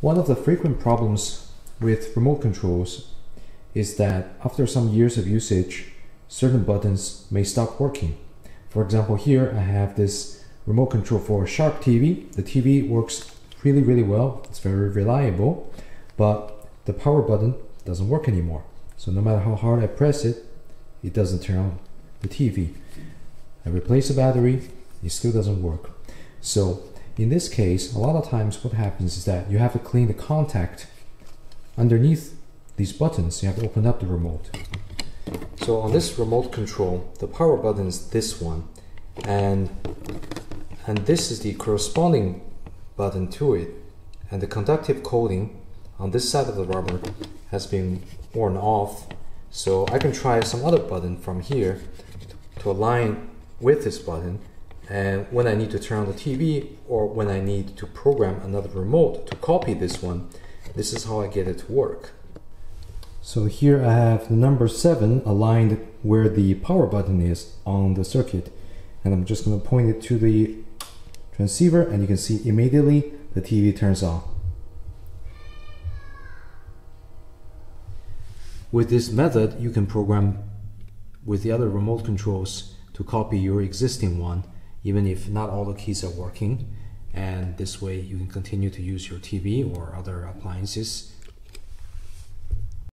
One of the frequent problems with remote controls is that after some years of usage, certain buttons may stop working. For example, here I have this remote control for a Sharp TV. The TV works really well, it's very reliable, but the power button doesn't work anymore. So no matter how hard I press it, it doesn't turn on the TV. I replace the battery, it still doesn't work. So in this case, a lot of times what happens is that you have to clean the contact underneath these buttons. You have to open up the remote. So on this remote control, the power button is this one, and this is the corresponding button to it, and the conductive coating on this side of the rubber has been worn off. So I can try some other button from here to align with this button, and when I need to turn on the TV or when I need to program another remote to copy this one, this is how I get it to work. So here I have the number 7 aligned where the power button is on the circuit, and I'm just going to point it to the transceiver, and you can see immediately the TV turns on. With this method, you can program with the other remote controls to copy your existing one, even if not all the keys are working, and this way you can continue to use your TV or other appliances